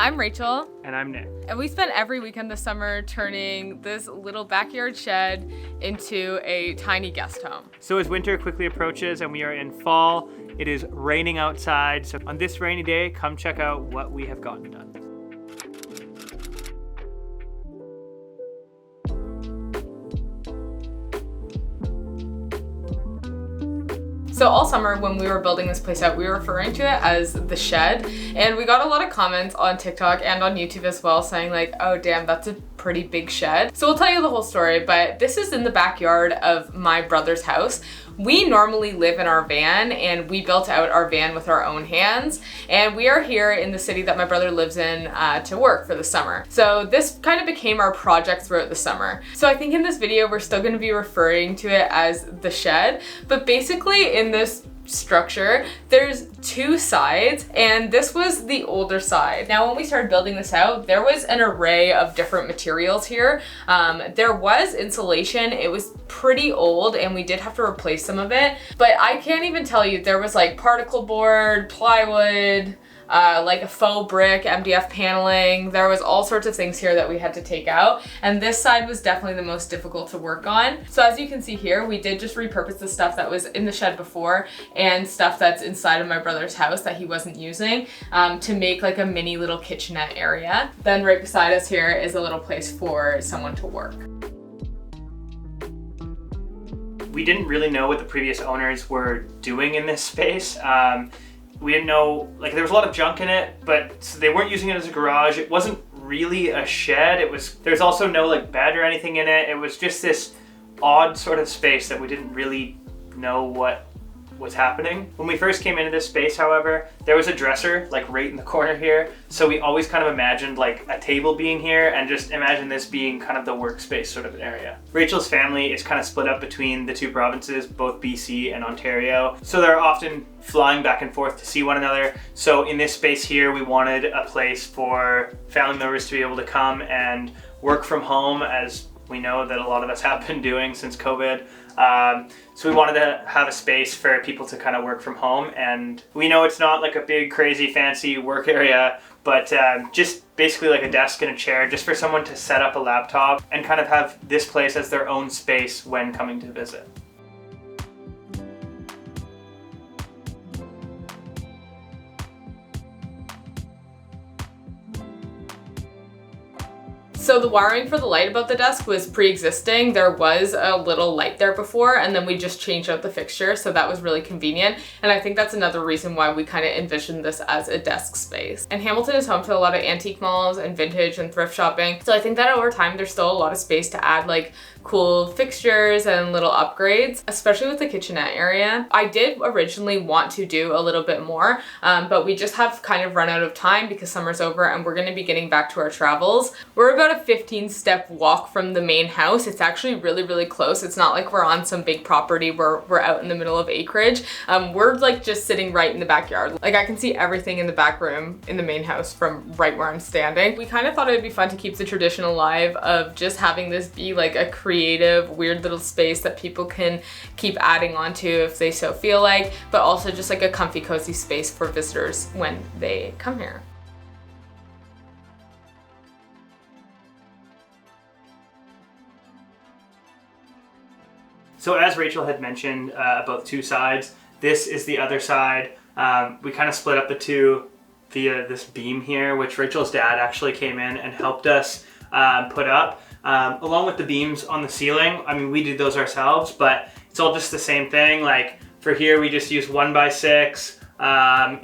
I'm Rachel. And I'm Nick. And we spent every weekend this summer turning this little backyard shed into a tiny guest home. So as winter quickly approaches and we are in fall, it is raining outside. So on this rainy day, come check out what we have gotten done. So all summer when we were building this place out, we were referring to it as the shed. And we got a lot of comments on TikTok and on YouTube as well saying like, oh damn, that's a pretty big shed. So we'll tell you the whole story, but this is in the backyard of my brother's house. We normally live in our van and we built out our van with our own hands. And we are here in the city that my brother lives in to work for the summer. So this kind of became our project throughout the summer. So I think in this video, we're still gonna be referring to it as the shed, but basically in this structure, there's two sides and this was the older side. Now when we started building this out, there was an array of different materials here. There was insulation, it was pretty old and we did have to replace some of it, but I can't even tell you, there was like particle board, plywood, like a faux brick, MDF paneling. There was all sorts of things here that we had to take out. And this side was definitely the most difficult to work on. So as you can see here, we did just repurpose the stuff that was in the shed before and stuff that's inside of my brother's house that he wasn't using to make like a mini little kitchenette area. Then right beside us here is a little place for someone to work. We didn't really know what the previous owners were doing in this space. We didn't know, like there was a lot of junk in it, but they weren't using it as a garage. It wasn't really a shed. There's also no like bed or anything in it. It was just this odd sort of space that we didn't really know what was happening. When we first came into this space, however, there was a dresser like right in the corner here. So we always kind of imagined like a table being here and just imagine this being kind of the workspace sort of an area. Rachel's family is kind of split up between the two provinces, both BC and Ontario. So they're often flying back and forth to see one another. So in this space here, we wanted a place for family members to be able to come and work from home, as we know that a lot of us have been doing since COVID. So we wanted to have a space for people to kind of work from home, and we know it's not like a big crazy fancy work area, but just basically like a desk and a chair just for someone to set up a laptop and kind of have this place as their own space when coming to visit. So the wiring for the light above the desk was pre-existing. There was a little light there before, and then we just changed out the fixture, so that was really convenient. And I think that's another reason why we kind of envisioned this as a desk space. And Hamilton is home to a lot of antique malls and vintage and thrift shopping. So I think that over time, there's still a lot of space to add like cool fixtures and little upgrades, especially with the kitchenette area. I did originally want to do a little bit more, but we just have kind of run out of time because summer's over and we're gonna be getting back to our travels. We're about a 15-step walk from the main house. It's actually really, really close. It's not like we're on some big property where we're out in the middle of acreage. We're like just sitting right in the backyard. Like I can see everything in the back room in the main house from right where I'm standing. We kind of thought it would be fun to keep the tradition alive of just having this be like a creative, weird little space that people can keep adding onto if they so feel like, but also just like a comfy, cozy space for visitors when they come here. So as Rachel had mentioned about the two sides, this is the other side. We kind of split up the two via this beam here, which Rachel's dad actually came in and helped us put up. Along with the beams on the ceiling. I mean, we did those ourselves, but it's all just the same thing. Like for here, we just use 1x6,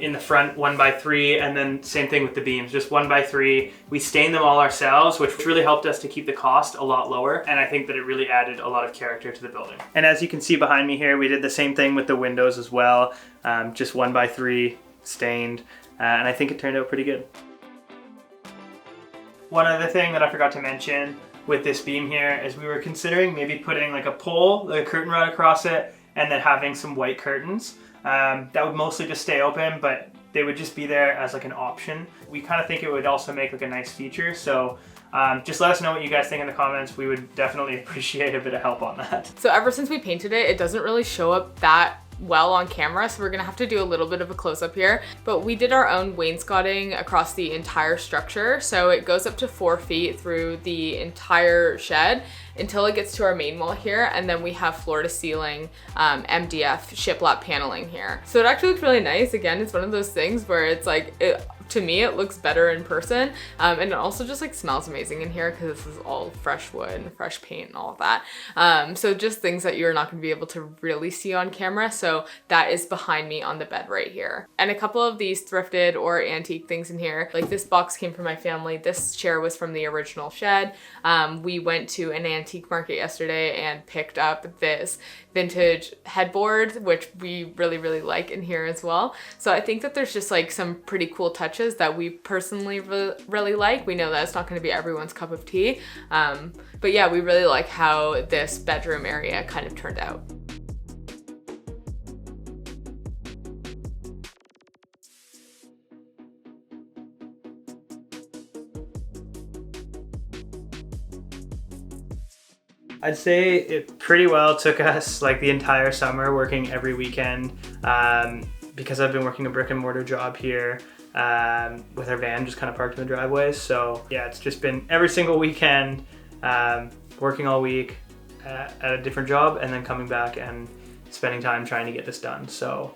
in the front 1x3, and then same thing with the beams, just 1x3. We stain them all ourselves, which really helped us to keep the cost a lot lower. And I think that it really added a lot of character to the building. And as you can see behind me here, we did the same thing with the windows as well. Just 1x3 stained, and I think it turned out pretty good. One other thing that I forgot to mention with this beam here is we were considering maybe putting like a pole, like a curtain rod across it, and then having some white curtains. That would mostly just stay open, but they would just be there as like an option. We kind of think it would also make like a nice feature. So just let us know what you guys think in the comments. We would definitely appreciate a bit of help on that. So ever since we painted it, it doesn't really show up that well on camera, so we're gonna have to do a little bit of a close-up here. But we did our own wainscoting across the entire structure. So it goes up to 4 feet through the entire shed until it gets to our main wall here, and then we have floor to ceiling MDF shiplap paneling here. So it actually looks really nice. Again, it's one of those things where it's like, to me, it looks better in person, and it also just like smells amazing in here because this is all fresh wood and fresh paint and all of that. So just things that you're not gonna be able to really see on camera. So that is behind me on the bed right here. And a couple of these thrifted or antique things in here. Like this box came from my family. This chair was from the original shed. We went to an antique market yesterday and picked up this vintage headboard, which we really, really like in here as well. So I think that there's just like some pretty cool touches that we personally really like. We know that it's not going to be everyone's cup of tea. But yeah, we really like how this bedroom area kind of turned out. I'd say it pretty well took us like the entire summer working every weekend, because I've been working a brick and mortar job here with our van just kind of parked in the driveway. So yeah, it's just been every single weekend, working all week at a different job and then coming back and spending time trying to get this done. So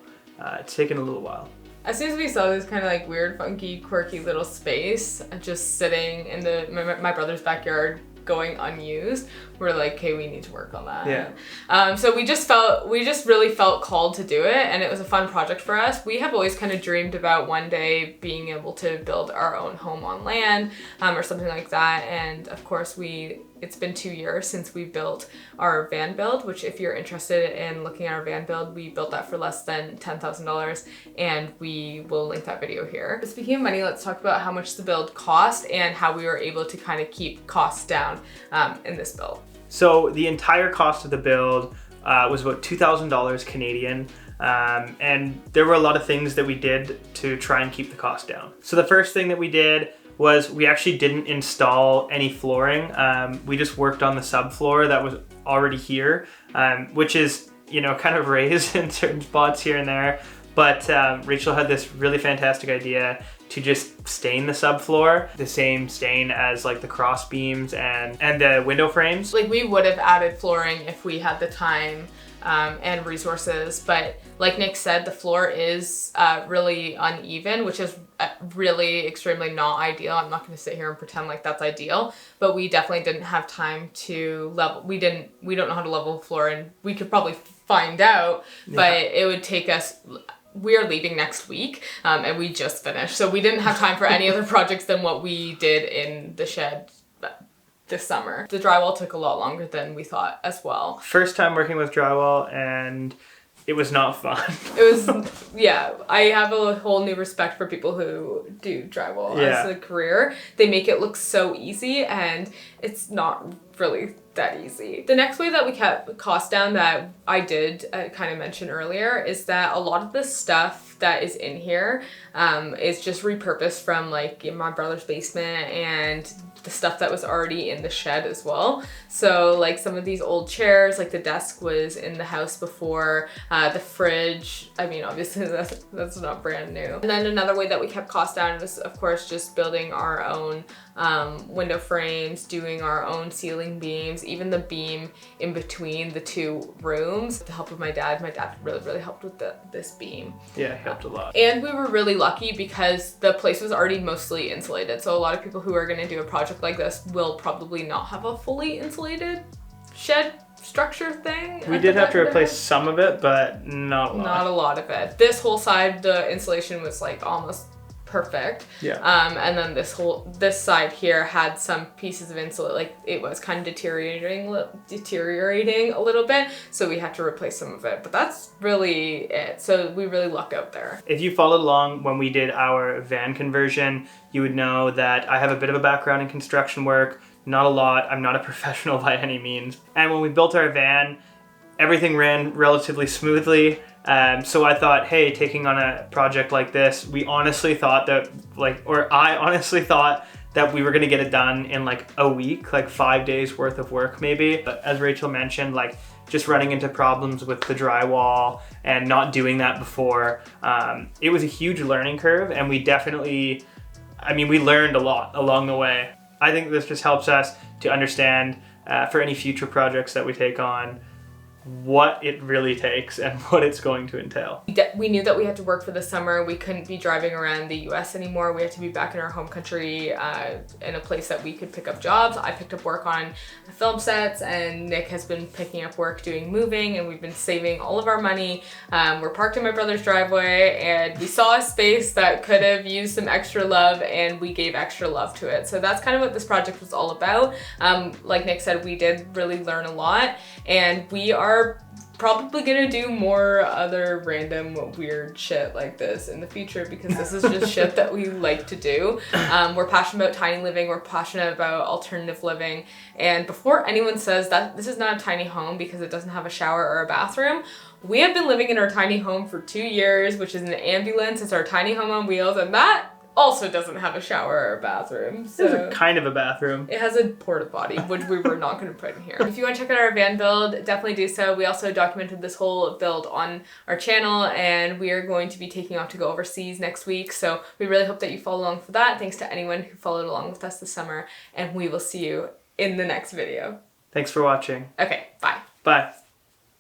it's taken a little while. As soon as we saw this kind of like weird, funky, quirky little space just sitting in my brother's backyard going unused, we're like, okay, we need to work on that. Yeah. So we just really felt called to do it, and it was a fun project for us. We have always kind of dreamed about one day being able to build our own home on land, or something like that. And of course it's been 2 years since we built our van build, which if you're interested in looking at our van build, we built that for less than $10,000, and we will link that video here. Speaking of money, let's talk about how much the build cost and how we were able to kind of keep costs down in this build. So the entire cost of the build was about $2,000 Canadian. And there were a lot of things that we did to try and keep the cost down. So the first thing that we did was we actually didn't install any flooring. We just worked on the subfloor that was already here, which is, kind of raised in certain spots here and there. But Rachel had this really fantastic idea to just stain the subfloor, the same stain as like the cross beams and the window frames. Like we would have added flooring if we had the time and resources, but like Nick said, the floor is really uneven, which is really extremely not ideal. I'm not going to sit here and pretend like that's ideal, but we definitely didn't have time to level. We don't know how to level the floor, and we could probably find out, but it would take us. We are leaving next week, and we just finished, so we didn't have time for any other projects than what we did in the shed this summer. The drywall took a lot longer than we thought as well. First time working with drywall, and it was not fun. It was, yeah, I have a whole new respect for people who do drywall as a career. They make it look so easy, and it's not really that easy. The next way that we kept costs down that I did kind of mention earlier is that a lot of the stuff that is in here is just repurposed from like in my brother's basement and the stuff that was already in the shed as well. So like some of these old chairs, like the desk was in the house before, the fridge, I mean obviously that's not brand new. And then another way that we kept costs down was of course just building our own window frames, doing our own ceiling beams, even the beam in between the two rooms. With the help of my dad really helped with this beam. Yeah, it helped a lot. And we were really lucky because the place was already mostly insulated. So a lot of people who are gonna do a project like this will probably not have a fully insulated shed structure thing. We did have to replace some of it, but not a lot. Not a lot of it. This whole side, the insulation was like almost perfect. Yeah. And then this side here had some pieces of insulation, like it was kind of deteriorating a little bit, so we had to replace some of it. But that's really it. So we really lucked out there. If you followed along when we did our van conversion, you would know that I have a bit of a background in construction work. Not a lot. I'm not a professional by any means. And when we built our van, everything ran relatively smoothly. So I thought, hey, taking on a project like this, I honestly thought that we were gonna get it done in like a week, like 5 days worth of work maybe. But as Rachel mentioned, like just running into problems with the drywall and not doing that before. It was a huge learning curve, and we definitely, we learned a lot along the way. I think this just helps us to understand for any future projects that we take on what it really takes and what it's going to entail. We knew that we had to work for the summer. We couldn't be driving around the US anymore. We had to be back in our home country in a place that we could pick up jobs. I picked up work on film sets, and Nick has been picking up work doing moving, and we've been saving all of our money. We're parked in my brother's driveway, and we saw a space that could have used some extra love, and we gave extra love to it. So that's kind of what this project was all about. Like Nick said, we did really learn a lot, and we are probably gonna do more other random weird shit like this in the future, because this is just shit that we like to do. We're passionate about tiny living, we're passionate about alternative living, and before anyone says that this is not a tiny home because it doesn't have a shower or a bathroom, we have been living in our tiny home for 2 years, which is an ambulance. It's our tiny home on wheels, and that also doesn't have a shower or a bathroom. So it's a kind of a bathroom. It has a porta potty, which we were not going to put in here. If you want to check out our van build, definitely do so. We also documented this whole build on our channel, and we are going to be taking off to go overseas next week. So we really hope that you follow along for that. Thanks to anyone who followed along with us this summer, and we will see you in the next video. Thanks for watching. Okay, bye. Bye.